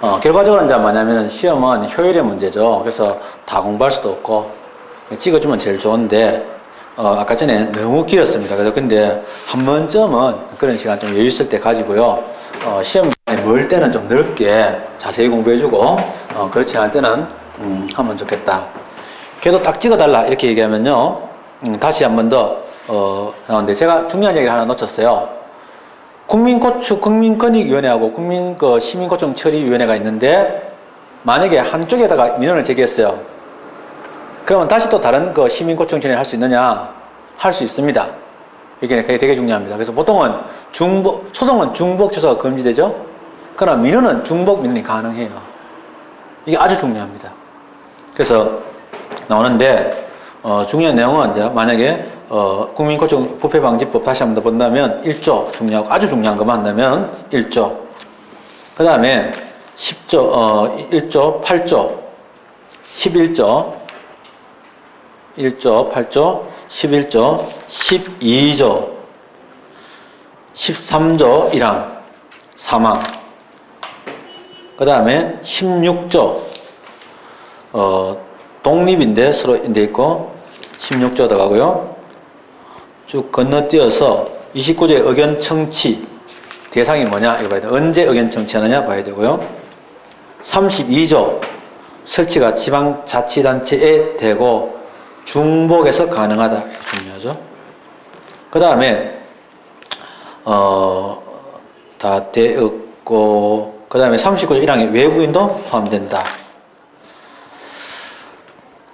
결과적으로 이제 뭐냐면 시험은 효율의 문제죠. 그래서 다 공부할 수도 없고 찍어주면 제일 좋은데 아까 전에 너무 길었습니다. 그래서 근데 한 번쯤은 그런 시간 좀 여유 있을 때 가지고요. 시험 기간이 멀 때는 좀 넓게 자세히 공부해주고 그렇지 않을 때는 하면 좋겠다. 걔도 딱 찍어달라 이렇게 얘기하면요. 다시 한 번 더 나오는데 제가 중요한 얘기를 하나 놓쳤어요. 국민권익위원회하고 시민고충처리위원회가 있는데 만약에 한쪽에다가 민원을 제기했어요. 그러면 다시 또 다른 시민고충처리를 할 수 있느냐? 할 수 있습니다. 이게 되게 중요합니다. 그래서 보통은 소송은 중복 취소가 금지되죠? 그러나 민원은 중복 민원이 가능해요. 이게 아주 중요합니다. 그래서 나오는데 중요한 내용은 이제 만약에 국민고충 부패방지법 다시 한 번 더 본다면 1조 중요하고 아주 중요한 것만 한다면 1조 그 다음에 10조 1조 8조 11조 1조 8조 11조 12조 13조 1항 사망 그 다음에 16조 독립인데 서로 인데 있고 16조 들어가고요. 쭉 건너뛰어서 29조의 의견 청취 대상이 뭐냐 이거 봐야 돼요. 언제 의견 청취하느냐 봐야 되고요. 32조 설치가 지방자치단체에 되고 중복에서 가능하다 이거 중요하죠. 그 다음에 다 되었고 그 다음에 39조 1항에 외부인도 포함된다.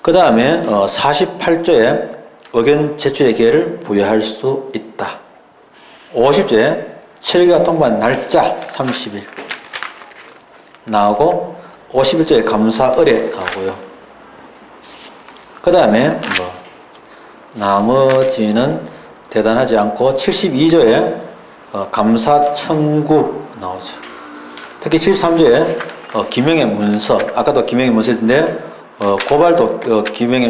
그 다음에 48조에 의견 제출의 기회를 부여할 수 있다. 50조에 처리가 통보한 날짜 30일 나오고 51조에 감사 의뢰 나오고요. 그 다음에 나머지는 대단하지 않고 72조에 감사 청구 나오죠. 특히 73조에 기명의 문서 아까도 기명의 문서인데 고발도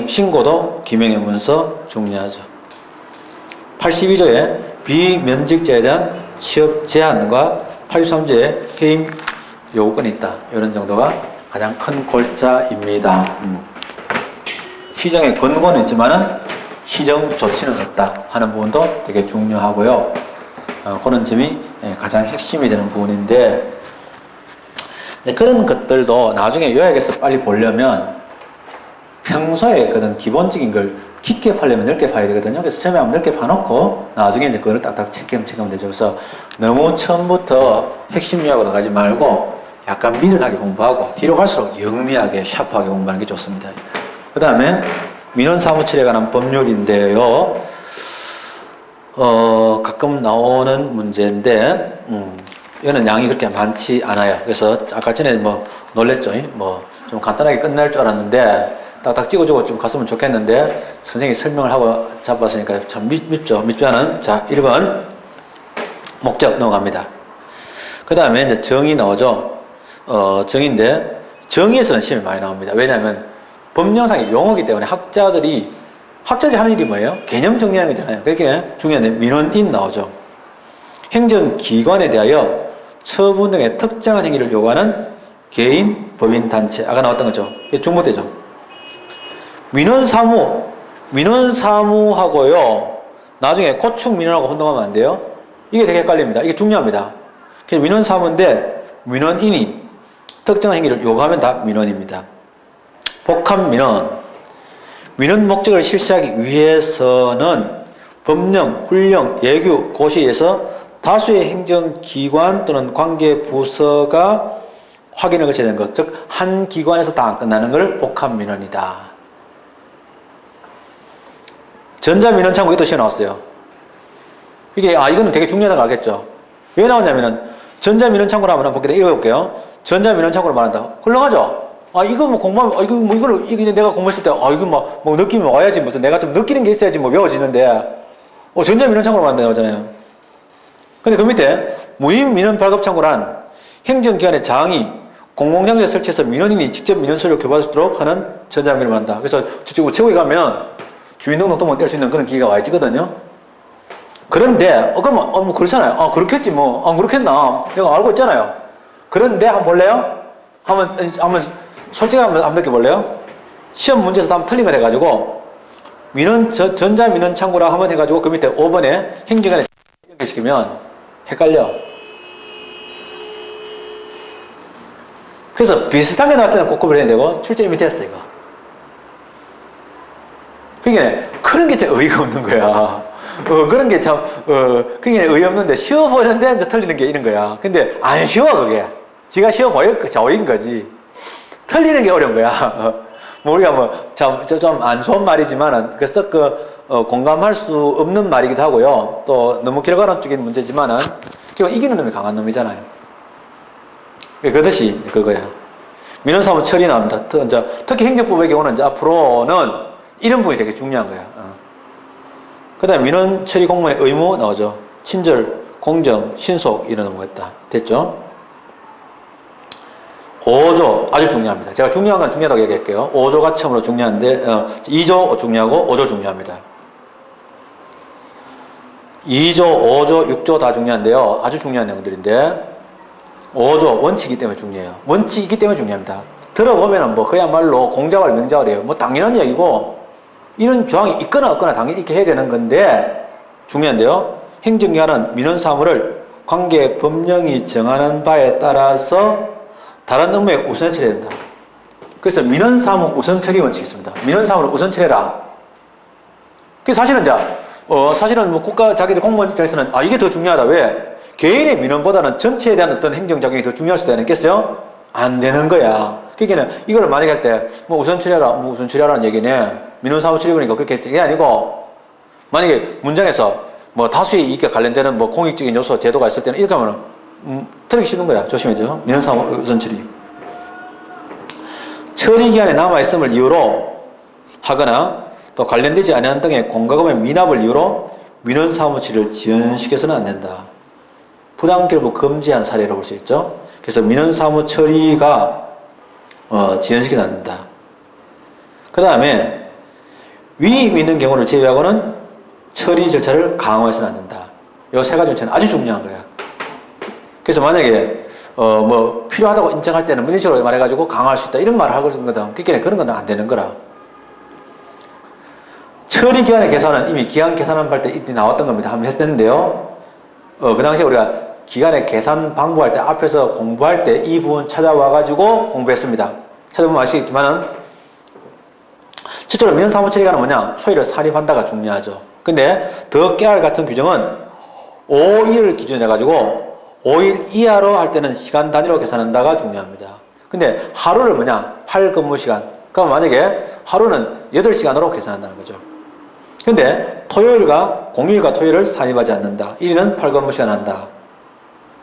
신고도 기명의 문서 중요하죠. 82조에 비면직자에 대한 취업 제한과 83조에 해임 요구권이 있다. 이런 정도가 가장 큰 골자입니다. 시정의 권고는 있지만은 시정 조치는 없다 하는 부분도 되게 중요하고요. 그런 점이 가장 핵심이 되는 부분인데 그런 것들도 나중에 요약해서 빨리 보려면 평소에 그런 기본적인 걸 깊게 파려면 넓게 파야 되거든요. 그래서 처음에 한번 넓게 파놓고 나중에 이제 그걸 딱딱 체크하면 되죠. 그래서 너무 처음부터 핵심 요약으로 가지 말고 약간 미련하게 공부하고 뒤로 갈수록 영리하게 샤프하게 공부하는 게 좋습니다. 그 다음에 민원사무처리에 관한 법률인데요. 가끔 나오는 문제인데 이거는 양이 그렇게 많지 않아요. 그래서 아까 전에 놀랬죠. 좀 간단하게 끝날 줄 알았는데 딱딱 찍어주고 좀 갔으면 좋겠는데 선생님이 설명을 하고 잡았으니까 참 밉잖은. 자, 1번 목적 넘어갑니다. 그 다음에 이제 정의 나오죠. 정의인데 정의에서는 시험이 많이 나옵니다. 왜냐하면 법령상의 용어이기 때문에 학자들이 하는 일이 뭐예요? 개념 정리하는 거잖아요. 그렇게 중요한데 민원인 나오죠. 행정기관에 대하여 처분 등의 특정한 행위를 요구하는 개인, 법인, 단체 아까 나왔던 거죠. 이게 중복되죠. 민원사무하고요 나중에 고충민원하고 혼동하면 안 돼요. 이게 되게 헷갈립니다. 이게 중요합니다. 그래서 민원사무인데 민원인이 특정한 행위를 요구하면 다 민원입니다. 복합민원 민원 목적을 실시하기 위해서는 법령, 훈령, 예규, 고시에 의해서 다수의 행정기관 또는 관계부서가 확인을 거쳐야 되는 것, 즉 한 기관에서 다 안 끝나는 걸 복합민원이다. 전자민원창고 이것도 시험 나왔어요. 이거는 되게 중요하다고 알겠죠? 왜 나오냐면은 전자민원창고로 한번 읽어볼게요. 전자민원창고로 말한다. 훌륭하죠? 이거 공부하면, 이거 내가 공부했을 때, 이거 느낌이 와야지. 무슨 내가 좀 느끼는 게 있어야지 외워지는데, 전자민원창고로 말한다 나오잖아요. 근데 그 밑에 무인민원 발급창고란 행정기관의 장이 공공장소에 설치해서 민원인이 직접 민원서를 교부할 수 있도록 하는 전자민원을 한다. 그래서 저쪽 우체국에 가면 주민등록도 뗄 수 있는 그런 기계가 와 있거든요. 그런데 그러면 그렇잖아요. 그렇겠지 안 그렇겠나? 내가 알고 있잖아요. 그런데 한번 볼래요? 한번 솔직히 한번 느껴볼래요? 시험 문제에서 한번 틀린 걸 해가지고 전자민원 창구라 한번 해가지고 그 밑에 5번에 행정안에 연결시키면 헷갈려. 그래서 비슷한 게 나올 때는 꼭 구별해야 되고 출제 이미 됐어 이거. 그러니까 그런 게 참 의의가 없는 거야. 그런 게 참 그게 의의없는데 쉬워 보이는데 이제 틀리는 게 이런 거야. 근데 안 쉬워 그게. 지가 쉬워 보인 거지. 틀리는 게 어려운 거야. 뭐 우리가 뭐 좀 안 좋은 말이지만은 그래서 공감할 수 없는 말이기도 하고요. 또 너무 결과론적인 문제지만은 결국 이기는 놈이 강한 놈이잖아요. 그것이 그거야. 민원사무 처리 나옵니다. 특히 행정법의 경우는 이제 앞으로는 이런 부분이 되게 중요한 거야. 그 다음에 민원 처리 공무원의 의무 나오죠. 친절, 공정, 신속 이런 거 있다. 됐죠? 5조 아주 중요합니다. 제가 중요한 건 중요하다고 얘기할게요. 5조가 처음으로 중요한데 2조 중요하고 5조 중요합니다. 2조, 5조, 6조 다 중요한데요. 아주 중요한 내용들인데 5조 원칙이기 때문에 중요해요. 원칙이기 때문에 중요합니다. 들어보면은 뭐 그야말로 공자왈 명자왈이에요. 뭐 당연한 얘기고 이런 조항이 있거나 없거나 당연히 있게 해야 되는 건데 중요한데요. 행정기관은 민원사무를 관계 법령이 정하는 바에 따라서 다른 업무에 우선 처리해야 된다. 그래서 민원사무 우선 처리 원칙이 있습니다. 민원사무를 우선 처리해라. 그래서 사실은 사실은 뭐 국가 자기들 공무원 입장에서는 이게 더 중요하다. 왜? 개인의 민원보다는 전체에 대한 어떤 행정작용이 더 중요할 수도 있겠어요? 안 되는 거야. 그러니까 이걸 만약에 할 때 뭐 우선 처리하라, 뭐 우선 처리하라는 얘기네. 민원사무 처리보니까 그렇게 이게 아니고 만약에 문장에서 뭐 다수의 이익과 관련되는 뭐 공익적인 요소 제도가 있을 때는 이렇게 하면은 틀리기 쉬운 거야. 조심해줘. 민원사무 우선 처리. 처리 기간에 남아있음을 이유로 하거나 또 관련되지 않은 등의 공과금의 미납을 이유로 민원사무 처리를 지연시켜서는 안 된다. 부당결부 금지한 사례로 볼 수 있죠. 그래서 민원사무 처리가 지연시켜서는 안 된다. 그 다음에 위임 있는 경우를 제외하고는 처리 절차를 강화해서는 안 된다. 이 세 가지 절차는 아주 중요한 거야. 그래서 만약에 뭐 필요하다고 인정할 때는 이런 식으로 말해가지고 강화할 수 있다 이런 말을 하고 있는 거다. 그러니까 그런 건 안 되는 거라. 처리 기간의 계산은 이미 기간 계산한 때 이때 나왔던 겁니다. 한번 했었는데요. 그 당시에 우리가 기간의 계산 방법할 때 앞에서 공부할 때 이 부분 찾아와가지고 공부했습니다. 찾아보면 아시겠지만은 실제로 민원사무 처리기간은 뭐냐? 초일을 산입한다가 중요하죠. 근데 더 깨알 같은 규정은 5일을 기준으로 해가지고 5일 이하로 할 때는 시간 단위로 계산한다가 중요합니다. 근데 하루를 뭐냐? 8근무시간. 그럼 만약에 하루는 8시간으로 계산한다는 거죠. 근데 토요일과 공휴일과 토요일을 산입하지 않는다. 1일은 8근무시간 한다.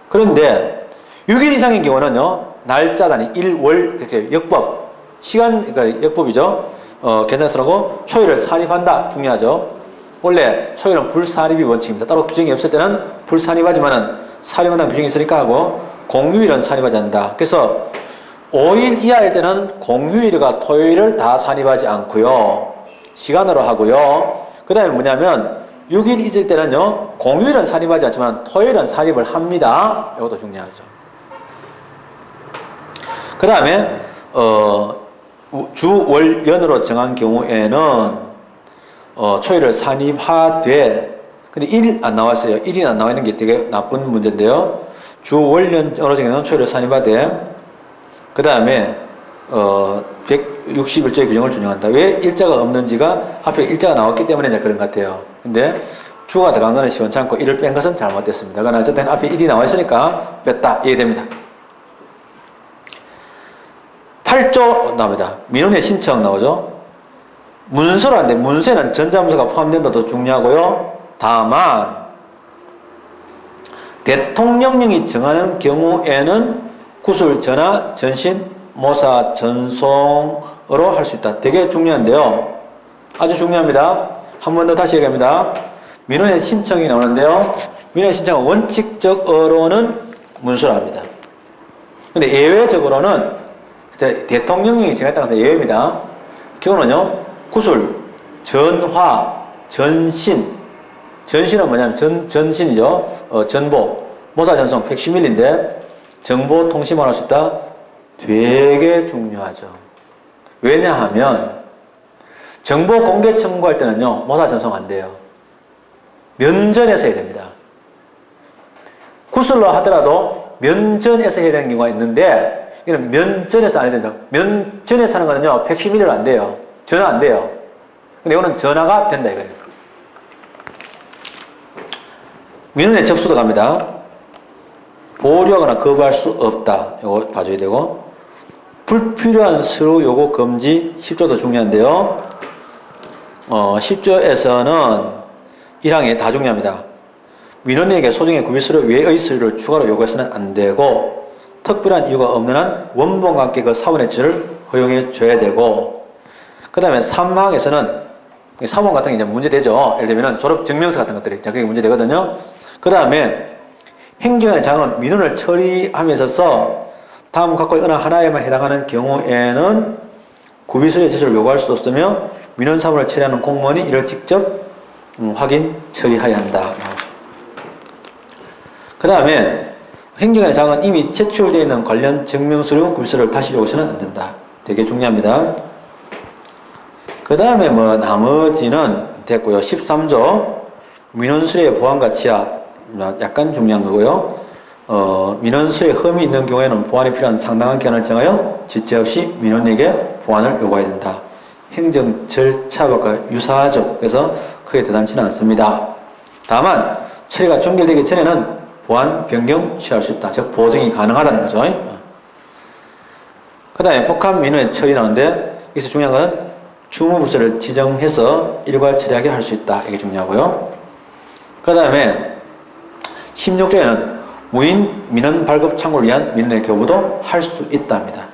그런데 6일 이상인 경우는요. 날짜 단위 1, 월 이렇게 역법 그러니까 역법이죠. 계산서라고 초일을 산입한다. 중요하죠. 원래 초일은 불산입이 원칙입니다. 따로 규정이 없을 때는 불산입하지만은 산입한다는 규정이 있으니까 하고 공휴일은 산입하지 않는다. 그래서 5일 이하일 때는 공휴일과 토요일을 다 산입하지 않고요. 시간으로 하고요. 그 다음에 뭐냐면 6일 있을 때는요. 공휴일은 산입하지 않지만 토요일은 산입을 합니다. 이것도 중요하죠. 그 다음에 주, 월, 연으로 정한 경우에는 초일을 산입하되 근데 1일 안 나왔어요. 1일 안 나와 있는 게 되게 나쁜 문제인데요. 주, 월, 연으로 정한 경우는 초일을 산입하되 그 다음에 161조의 규정을 준용한다. 왜 일자가 없는지가 앞에 일자가 나왔기 때문에 이제 그런 것 같아요. 근데 주가 들어간 거는 시원찮고 1을 뺀 것은 잘못됐습니다. 그러나 어쨌든 앞에 1이 나와 있으니까 뺐다. 이해됩니다. 8조 나옵니다. 민원의 신청 나오죠. 문서라는데 문서에는 전자문서가 포함된다도 중요하고요. 다만 대통령령이 정하는 경우에는 구술, 전화, 전신, 모사, 전송으로 할 수 있다. 되게 중요한데요. 아주 중요합니다. 한 번 더 다시 얘기합니다. 민원의 신청이 나오는데요. 민원의 신청은 원칙적으로는 문서랍니다. 근데 예외적으로는 대통령령이 정했다는 것은 예외입니다. 경우는요. 구술, 전화, 전신. 전신은 뭐냐면 전신이죠. 전보, 모사, 전송, 팩시밀리인데 정보 통신만 할 수 있다. 되게 중요하죠. 왜냐하면 정보 공개 청구할 때는요, 모사 전송 안 돼요. 면전에서 해야 됩니다. 구술로 하더라도 면전에서 해야 되는 경우가 있는데, 이건 면전에서 안 해야 된다. 면전에서 하는 거는요, 팩시밀리로 안 돼요. 전화 안 돼요. 근데 이거는 전화가 된다 이거예요. 민원의 접수도 갑니다. 보류하거나 거부할 수 없다. 이거 봐줘야 되고, 불필요한 서류 요구 금지 10조도 중요한데요. 10조에서는 1항이 다 중요합니다. 민원인에게 소정의 구비서류 외의 서류를 추가로 요구해서는 안 되고, 특별한 이유가 없는 한 원본과 함께 그 사본의 지를 허용해 줘야 되고, 그 다음에 3항에서는 사본 같은 게 이제 문제되죠. 예를 들면 졸업 증명서 같은 것들이 자격이 문제되거든요. 그 다음에 행정안의 장은 민원을 처리하면서 다음 각각의 어느 하나에만 해당하는 경우에는 구비서류의 제출을 요구할 수 없으며 민원 사무를 처리하는 공무원이 이를 직접 확인 처리해야 한다. 그 다음에 행정안의 장은 이미 제출되어 있는 관련 증명서류, 구비서류를 다시 요구해서는 안 된다. 되게 중요합니다. 그 다음에 나머지는 됐고요. 13조 민원수의 보안과 취하 약간 중요한 거고요. 민원수에 흠이 있는 경우에는 보완이 필요한 상당한 기간을 정하여 지체 없이 민원에게 보완을 요구해야 된다. 행정 절차가 유사하죠. 그래서 크게 대단치는 않습니다. 다만 처리가 종결되기 전에는 보완 변경 취할 수 있다. 즉 보증이 가능하다는 거죠. 그 다음에 폭함 민원의 처리 나오는데 여기서 중요한 것은 주무부서를 지정해서 일괄 처리하게 할 수 있다. 이게 중요하고요. 그 다음에 16조에는 무인 민원 발급 창구를 위한 민원의 교부도 할 수 있답니다.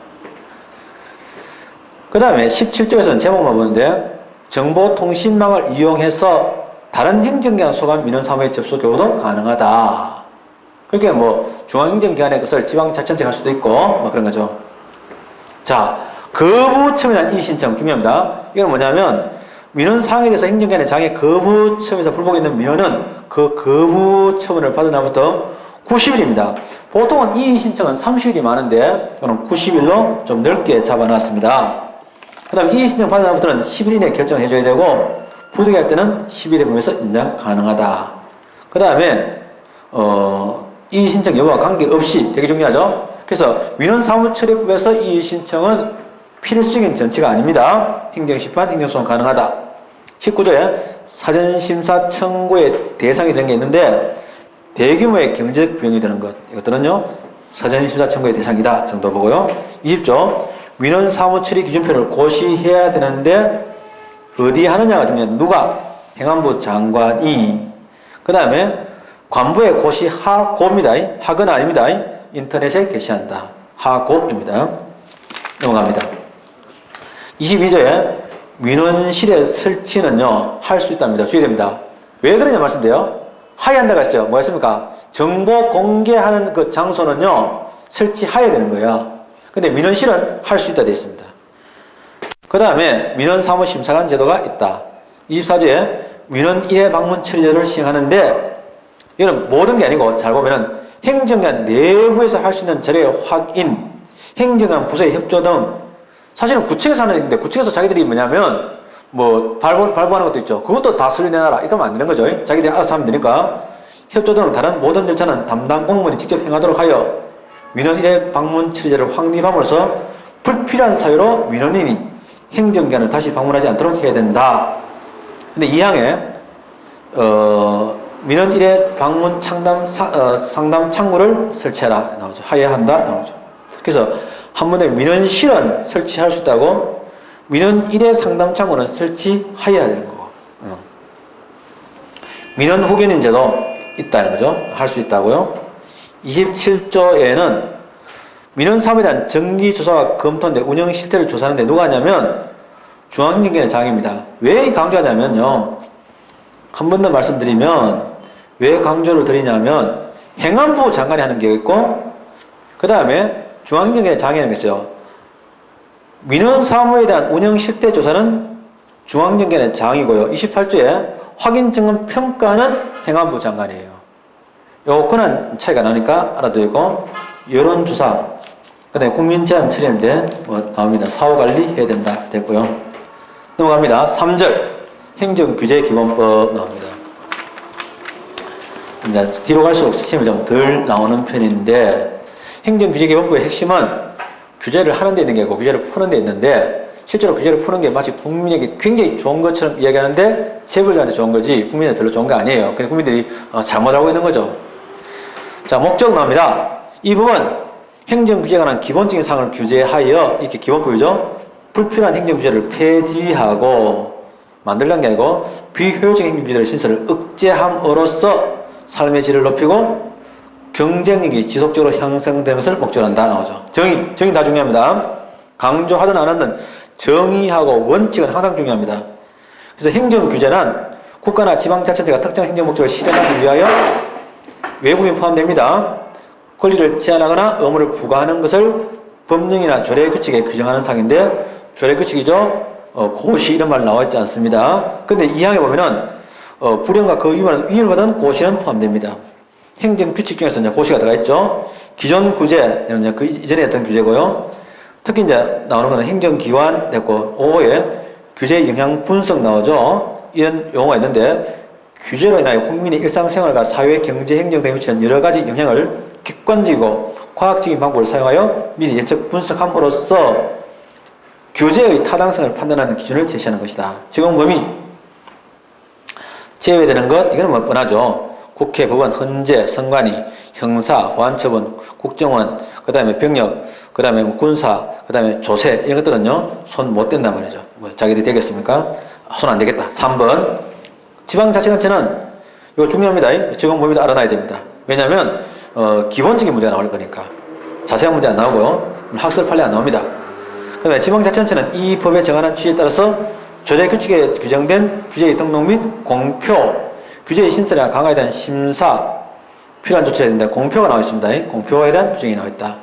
그 다음에 17조에서는 제목만 보는데 정보통신망을 이용해서 다른 행정기관 소관 민원 사무의 접수 교부도 가능하다. 그게 중앙행정기관의 것을 지방자치단체가 할 수도 있고 그런 거죠. 자, 거부 첨예한 이의신청 중요합니다. 이건 뭐냐면 민원 사항에 대해서 행정기관의 장애 거부 첨에서 불복이 있는 민원은 그 거부 처분을 받은 날부터 90일입니다. 보통은 이의신청은 30일이 많은데 이거는 90일로 좀 넓게 잡아놨습니다. 그 다음에 이의신청 받은 날부터는 10일 이내에 결정해줘야 되고 부득이할 때는 10일에 범해서 인정 가능하다. 그 다음에 이의신청 여부와 관계없이 되게 중요하죠. 그래서 민원사무처리법에서 이의신청은 필수적인 전치가 아닙니다. 행정심판, 행정소송 가능하다. 19조에 사전심사 청구의 대상이 되는 게 있는데 대규모의 경제적 비용이 드는 것, 이것들은요 사전심사 청구의 대상이다 정도 보고요. 20조 민원사무처리 기준표를 고시해야 되는데 어디 하느냐가 중요한 누가? 행안부 장관이. 그 다음에 관부의 고시하고입니다. 하거나 아닙니다. 인터넷에 게시한다. 하고입니다. 넘어갑니다. 22조에 민원실의 설치는요 할 수 있답니다. 주의됩니다. 왜 그러냐 말씀드려요. 하야한다가 있어요. 뭐가 있습니까? 정보 공개하는 그 장소는요 설치해야 되는 거예요. 근데 민원실은 할 수 있다 되어 있습니다. 그 다음에 민원사무심사관 제도가 있다. 24조에 민원 1회 방문 처리제도를 시행하는데 이건 모든 게 아니고 잘 보면은 행정관 내부에서 할 수 있는 자료의 확인, 행정관 부서의 협조 등 사실은 구청에서 하는 일인데 구청에서 자기들이 뭐냐면 발부하는 것도 있죠. 그것도 다 설립해놔라. 이러면 안 되는 거죠. 자기들이 알아서 하면 되니까 협조 등 다른 모든 절차는 담당 공무원이 직접 행하도록 하여 민원 1회 방문 처리제를 확립함으로써 불필요한 사유로 민원인이 행정기관을 다시 방문하지 않도록 해야 된다. 근데 이 항에 민원 1회 방문 상담 창구를 설치해라 나오죠. 하여야 한다 나오죠. 그래서 한 번에 민원실은 설치할 수 있다고 민원 1회 상담 창구는 설치해야 되는 거고 민원 후견인 제도 있다는 거죠. 할 수 있다고요. 27조에는 민원 사업에 대한 정기조사와 검토인데 운영 실태를 조사하는데 누가 하냐면 중앙행정기관의 장입니다. 왜 강조하냐면요. 한 번 더 말씀드리면 왜 강조를 드리냐면 행안부 장관이 하는 게 있고 그 다음에 중앙행정기관의 장이 하는 게 있어요. 민원사무에 대한 운영 실태 조사는 중앙행정기관의 장이고요. 28조에 확인 점검 평가는 행안부 장관이에요. 요 권한 차이가 나니까 알아두고 여론조사 그 다음에 국민 제한 처리인데 뭐 나옵니다. 사후관리 해야 된다 됐고요. 넘어갑니다. 3절 행정규제기본법 나옵니다. 이제 뒤로 갈수록 시험이 좀 덜 나오는 편인데 행정규제기본법의 핵심은 규제를 하는 데 있는 게 아니고 규제를 푸는 데 있는데 실제로 규제를 푸는 게 마치 국민에게 굉장히 좋은 것처럼 이야기하는데 재벌들한테 좋은 거지 국민한테 별로 좋은 거 아니에요. 그냥 국민들이 잘못 알고 있는 거죠. 자, 목적 나옵니다. 이 부분 행정규제에 관한 기본적인 사항을 규제하여 이렇게 기본법이죠. 불필요한 행정규제를 폐지하고 만들려는 게 아니고 비효율적인 행정규제의 신설을 억제함으로써 삶의 질을 높이고 경쟁력이 지속적으로 형성되는 것을 목적으로 한다 나오죠. 정의 다 중요합니다. 강조하든 안 하든 정의하고 원칙은 항상 중요합니다. 그래서 행정규제는 국가나 지방자치단체가 특정 행정목적을 실현하기 위하여 외국인 포함됩니다. 권리를 제한하거나 의무를 부과하는 것을 법령이나 조례규칙에 규정하는 사항인데 조례규칙이죠. 고시 이런 말 나와 있지 않습니다. 근데 이 항에 보면은 불행과 그 위임을 받은 고시는 포함됩니다. 행정규칙 중에서 이제 고시가 들어가 있죠. 기존 규제는 그 이전에 했던 규제고요. 특히 이제 나오는 거는 행정기관 됐고 5호에 규제 영향 분석 나오죠. 이런 용어가 있는데 규제로 인하여 국민의 일상생활과 사회, 경제, 행정 등에 미치는 여러 가지 영향을 객관적이고 과학적인 방법을 사용하여 미리 예측 분석함으로써 규제의 타당성을 판단하는 기준을 제시하는 것이다. 적용 범위 제외되는 것 이건 뭐 뻔하죠. 국회, 법원, 헌재, 선관위, 형사, 보안처분, 국정원, 그 다음에 병력, 그 다음에 군사, 그 다음에 조세 이런 것들은요 손 못 댄단 말이죠. 뭐 자기들이 되겠습니까? 손 안 되겠다. 3번 지방자치단체는 이거 중요합니다. 적용 범위도 알아놔야 됩니다. 왜냐하면 기본적인 문제가 나올 거니까 자세한 문제 안 나오고요. 학습 판례 안 나옵니다. 그 다음에 지방자치단체는 이 법에 정하는 취지에 따라서 조례규칙에 규정된 규제의 등록 및 공표 규제의 신설이나 강화에 대한 심사 필요한 조치를 해야 된다. 공표가 나와 있습니다. 공표에 대한 규정이 나와 있다.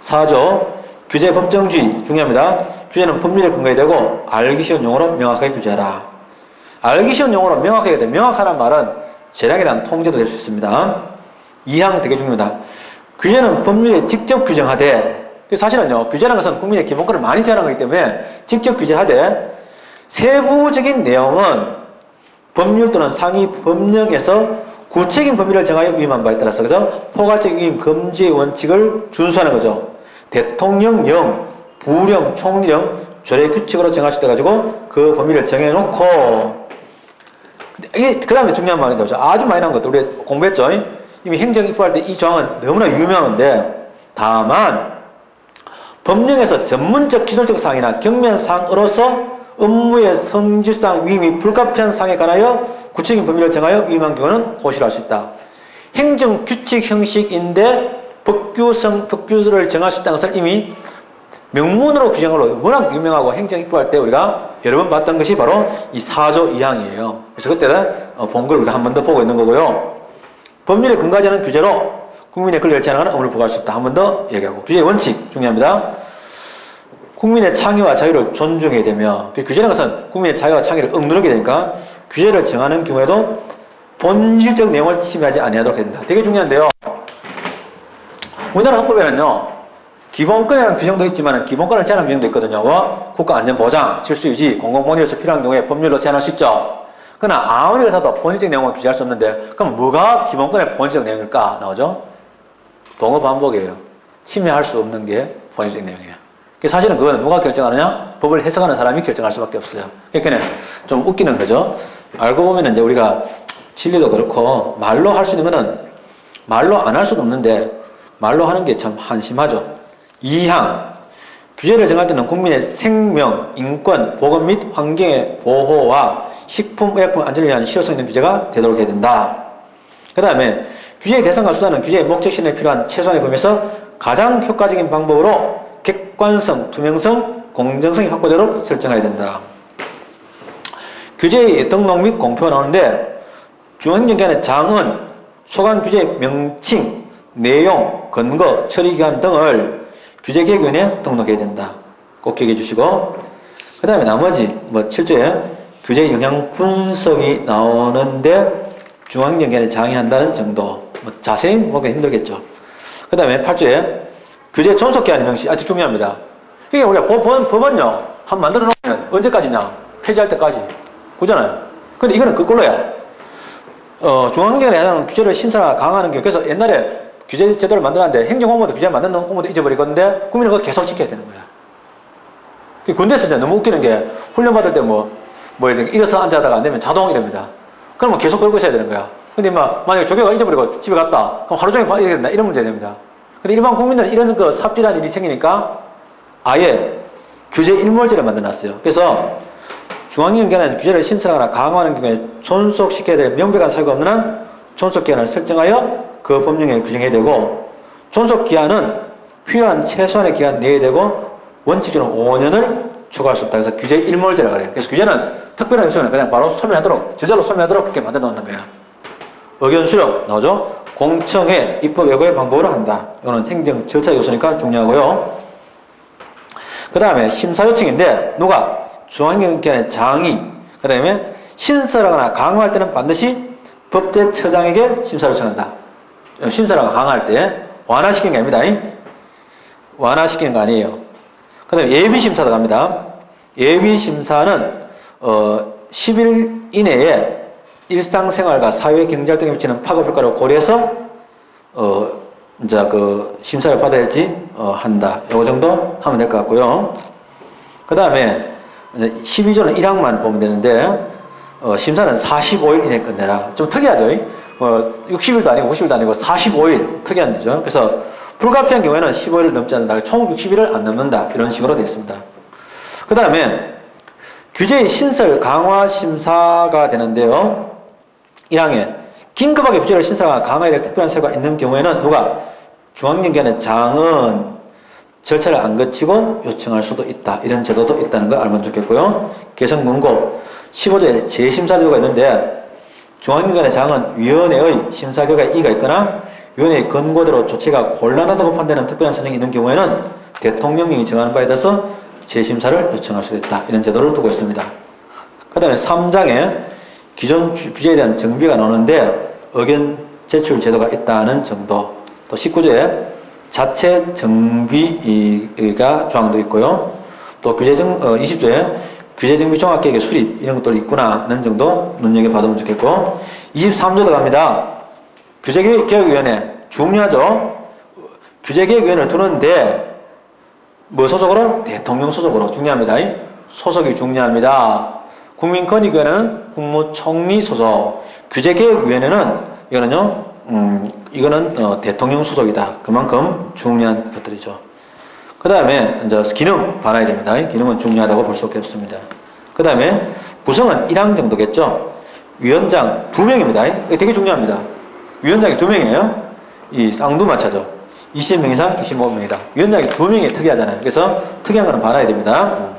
4조 규제 법정주의 중요합니다. 규제는 법률에 근거해야 되고 알기 쉬운 용어로 명확하게 규제하라. 알기 쉬운 용어로 명확하게 돼. 명확하란 말은 재량에 대한 통제도 될 수 있습니다. 2항 되게 중요합니다. 규제는 법률에 직접 규정하되 사실은요 규제라는 것은 국민의 기본권을 많이 제한하는 거기 때문에 직접 규제하되 세부적인 내용은 법률 또는 상위 법령에서 구체적인 범위를 정하여 위임한 바에 따라서 그래서 포괄적 위임 금지의 원칙을 준수하는 거죠. 대통령령, 부령, 총리령, 조례 규칙으로 정할 수 있다 가지고 그 범위를 정해놓고 이게 그 다음에 중요한 말인데 아주 많이 나온 것도 우리 공부했죠. 이미 행정 입법할 때 이 조항은 너무나 유명한데 다만 법령에서 전문적 기술적 사항이나 경면 사항으로서 업무의 성질상 위임이 불가피한 사항에 관하여 구체적인 범위를 정하여 위임한 경우는 고시를 할 수 있다. 행정규칙 형식인데 법규를 정할 수 있다는 것을 이미 명문으로 규정한 걸로 워낙 유명하고 행정 입법할 때 우리가 여러 번 봤던 것이 바로 이 4조 2항이에요. 그래서 그때는 본 걸 우리가 한 번 더 보고 있는 거고요. 법률에 근거하지 않은 규제로 국민의 권리를 제한하거나 의무를 부과할 수 있다. 한 번 더 얘기하고 규제의 원칙 중요합니다. 국민의 창의와 자유를 존중해야 되며 규제라는 것은 국민의 자유와 창의를 억누르게 되니까 규제를 정하는 경우에도 본질적 내용을 침해하지 아니하도록 해야 된다. 되게 중요한데요. 우리나라 헌법에는요. 기본권에 대한 규정도 있지만 기본권을 제한하는 규정도 있거든요. 국가안전보장, 질서유지, 공공복리에서 필요한 경우에 법률로 제한할 수 있죠. 그러나 아무리 그래도 본질적 내용을 규제할 수 없는데 그럼 뭐가 기본권의 본질적 내용일까 나오죠? 동어반복이에요. 침해할 수 없는 게 본질적 내용이에요. 사실은 그거는 누가 결정하느냐? 법을 해석하는 사람이 결정할 수밖에 없어요. 그러니까 좀 웃기는 거죠. 알고 보면 이제 우리가 진리도 그렇고 말로 할 수 있는 거는 말로 안 할 수도 없는데 말로 하는 게 참 한심하죠. 2항 규제를 정할 때는 국민의 생명, 인권, 보건 및 환경의 보호와 식품, 의약품 안전을 위한 실효성 있는 규제가 되도록 해야 된다. 그 다음에 규제의 대상과 수단은 규제의 목적 실현에 필요한 최소한의 범위에서 가장 효과적인 방법으로 객관성, 투명성, 공정성이 확보되도록 설정해야 된다. 규제의 등록 및 공표가 나오는데 중앙행정기관의 장은 소관 규제의 명칭, 내용, 근거, 처리기간 등을 규제개혁위원회에 등록해야 된다. 꼭 기억해 주시고 그 다음에 나머지 7조에 규제 영향 분석이 나오는데 중앙행정기관의 장이 한다는 정도 자세히 보기 힘들겠죠. 그 다음에 8조에 규제 존속기한의 명시 아주 중요합니다. 이게 우리가 법원요 한 만들어 놓으면 언제까지냐? 폐지할 때까지. 그잖아요. 근데 이거는 거꾸로야. 중앙기관에 해당 규제를 신설하거나 강화하는 경우, 그래서 옛날에 규제 제도를 만들었는데 행정공무원도 규제 만든 공무원도 잊어버리건데 국민은 그거 계속 지켜야 되는 거야. 군대에서 이제 너무 웃기는 게 훈련 받을 때 일어서 앉아다가 안 되면 자동 이럽니다. 그러면 계속 걸고 있어야 되는 거야. 근데 만약에 조교가 잊어버리고 집에 갔다. 그럼 하루 종일 봐야 된다. 이런 문제 됩니다. 근데 일반 국민들은 이런 그 삽질한 일이 생기니까 아예 규제 일몰제를 만들어 놨어요. 그래서 중앙기관에는 규제를 신설하거나 강화하는 경우에 존속시켜야 될 명백한 사유가 없는 한 존속기한을 설정하여 그 법령에 규정해야 되고, 존속기한은 필요한 최소한의 기간 내에 되고 원칙적으로 5년을 초과할 수 없다. 그래서 규제 일몰제라고 그래요. 그래서 규제는 특별한 요소는 그냥 바로 소멸하도록, 저절로 소멸하도록 그렇게 만들어 놓는 거야. 의견 수렴 나오죠? 공청회, 입법 예고의 방법으로 한다. 이거는 행정 절차 요소니까 중요하고요. 그 다음에 심사 요청인데, 누가? 중앙기관의 장이, 그 다음에 신설하거나 강화할 때는 반드시 법제처장에게 심사를 요청한다. 신설하거나 강화할 때 완화시키는 게 아닙니다. 완화시키는 거 아니에요. 그 다음에 예비심사도 갑니다. 예비심사는 10일 이내에 일상생활과 사회 경제활 등에 미치는 파급효과를 고려해서 이제 그 심사를 받아야 할지 한다. 요 정도 하면 될 것 같고요. 그 다음에 12조는 1항만 보면 되는데 심사는 45일 이내에 끝내라. 좀 특이하죠? 60일도 아니고 90일도 아니고 45일 특이한 데죠. 그래서 불가피한 경우에는 15일을 넘지 않는다. 총 60일을 안 넘는다. 이런 식으로 되어 있습니다. 그 다음에 규제의 신설 강화 심사가 되는데요. 1항에 긴급하게 규제를 신설하거나 강화해야 될 특별한 사유가 있는 경우에는 누가? 중앙기관의 장은 절차를 안 거치고 요청할 수도 있다. 이런 제도도 있다는 거 알면 좋겠고요. 개성문고 15조에 재심사제도가 있는데, 중앙기관의 장은 위원회의 심사 결과에 이의가 있거나 위원회의 권고대로 조치가 곤란하다고 판단하는 특별한 사정이 있는 경우에는 대통령령이 정하는 바에 따라서 재심사를 요청할 수 있다. 이런 제도를 두고 있습니다. 그 다음에 3장에 기존 규제에 대한 정비가 나오는데 의견 제출 제도가 있다는 정도. 또 19조에 자체 정비가 조항도 있고요. 또 20조에 규제정비 종합계획의 수립 이런 것도 있구나 하는 정도 눈여겨봐두면 좋겠고, 23조도 갑니다. 규제개혁위원회 중요하죠. 규제개혁위원회를 두는데 뭐 소속으로? 대통령 소속으로 중요합니다. 소속이 중요합니다. 국민권익위원회는 국무총리 소속, 규제개혁위원회는 이거는 대통령 소속이다. 그만큼 중요한 것들이죠. 그 다음에 이제 기능 봐놔야 됩니다. 기능은 중요하다고 볼 수밖에 없습니다. 그 다음에 구성은 1항 정도겠죠. 위원장 2명입니다. 되게 중요합니다. 위원장이 2명이에요. 이 쌍두마차죠. 20명 이상 25명이다. 위원장이 2명이 특이하잖아요. 그래서 특이한 거는 봐놔야 됩니다.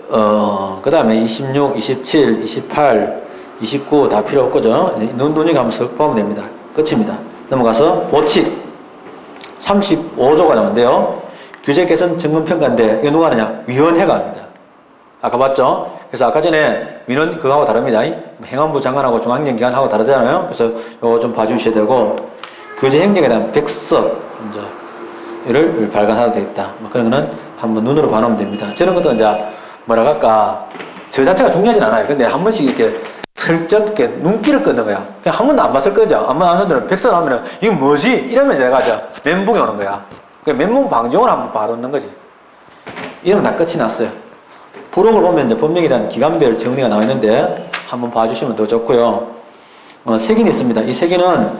그 다음에 26, 27, 28, 29 다 필요 없고죠. 논의가 한번 보면 됩니다. 끝입니다. 넘어가서 보칙 35조가 나오는데요. 규제 개선 점검평가인데 이거 누가 하느냐? 위원회가 합니다. 아까 봤죠? 그래서 아까 전에 민원 그거하고 다릅니다. 행안부 장관하고 중앙행정기관하고 다르잖아요. 그래서 이거 좀 봐주셔야 되고, 규제 행정에 대한 백서 이를 발간하도 되겠다. 그런 거는 한번 눈으로 봐놓으면 됩니다. 저런 것도 이제 뭐라 할까, 저 자체가 중요하진 않아요. 근데 한 번씩 이렇게 슬쩍 이렇게 눈길을 끄는 거야. 그냥 한 번도 안 봤을 거죠. 안 봤는 사람들은 백서 나오면은 이게 뭐지? 이러면 내가 멘붕이 오는 거야. 멘붕 방정을 한번 봐놓는 거지. 이러면 다 끝이 났어요. 부록을 보면 이제 법령에 대한 기간별 정리가 나와 있는데 한번 봐주시면 더 좋고요. 색인이 있습니다. 이 색인은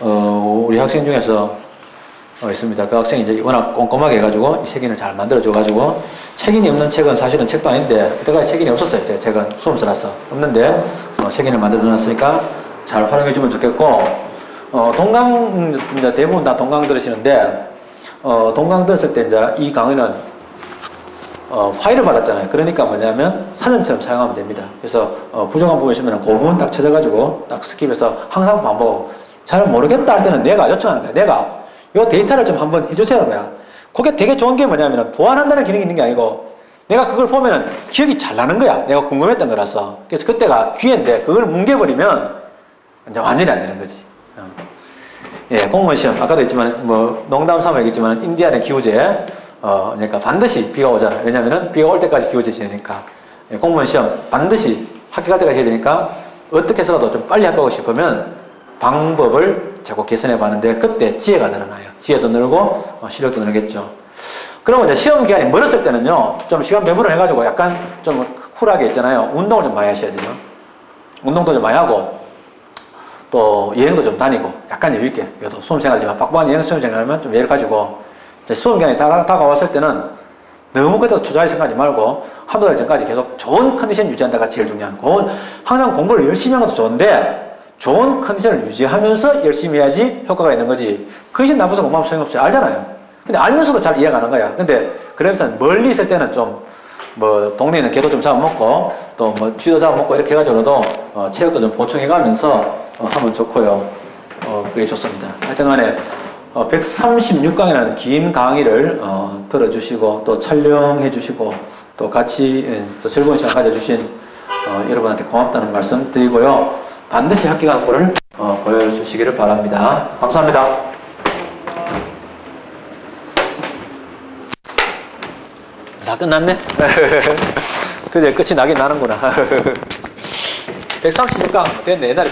우리 학생 중에서 있습니다. 그 학생이 이제 워낙 꼼꼼하게 해가지고 이 색인을 잘 만들어줘가지고, 색인이 없는 책은 사실은 책도 아닌데 이때까지 색인이 없었어요. 제 책은 수험서라서 없는데 색인을 만들어놨으니까 잘 활용해주면 좋겠고, 동강 이제 대부분 다 동강 들으시는데 동강 들었을 때 이제 이 강의는 파일을 받았잖아요. 그러니까 뭐냐면 사전처럼 사용하면 됩니다. 그래서 부정한 부분 있으면 그 부분 딱 찾아가지고 딱 스킵해서 항상 반복. 잘 모르겠다 할 때는 내가 요청하는 거야. 내가 이 데이터를 좀 한번 해주세요 하는 거야. 그게 되게 좋은 게 뭐냐면 보완한다는 기능이 있는 게 아니고 내가 그걸 보면은 기억이 잘 나는 거야. 내가 궁금했던 거라서. 그래서 그때가 기회인데 그걸 뭉개버리면 이제 완전히 안 되는 거지. 예, 공무원 시험 아까도 했지만 뭐 농담 삼아 얘기했지만 인디안의 기후제 그러니까 반드시 비가 오잖아요. 왜냐하면은 비가 올 때까지 기후제 지내니까 예, 공무원 시험 반드시 학교 갈 때까지 해야 되니까 어떻게 해서라도 좀 빨리 합격하고 싶으면 방법을 자꾸 개선해 봤는데 그때 지혜가 늘어나요. 지혜도 늘고 실력도 늘겠죠. 그러면 이제 시험 기간이 멀었을 때는요, 좀 시간 배분을 해가지고 약간 좀 쿨하게 있잖아요. 운동을 좀 많이 하셔야 돼요. 운동도 좀 많이 하고, 또 여행도 좀 다니고, 약간 여유있게, 여도 수험생활이지만 빡빡한 여행 수험생활하면 좀 여유를 가지고, 이제 수험 기간이 다가왔을 때는 너무 그때도 초조하게 생각하지 말고, 한두 달 전까지 계속 좋은 컨디션 유지한다가 제일 중요한 거. 항상 공부를 열심히 하는 것도 좋은데, 좋은 컨디션을 유지하면서 열심히 해야지 효과가 있는 거지. 컨디션 나빠서 공부하면 소용없어요. 알잖아요. 근데 알면서도 잘 이해가 안 하는 거야. 근데 그러면서 멀리 있을 때는 좀 뭐 동네에 있는 개도 좀 잡아먹고 또 뭐 쥐도 잡아먹고 이렇게 해가지고도 체력도 좀 보충해가면서 하면 좋고요. 그게 좋습니다. 하여튼간에 136강이라는 긴 강의를 들어주시고 또 촬영해 주시고 또 같이 또 즐거운 시간 가져주신 여러분한테 고맙다는 말씀 드리고요. 반드시 합격한 꼴을 보여주시기를 바랍니다. 감사합니다. 다 끝났네? 드디어 끝이 나긴 나는구나. 136강 됐네. 옛날에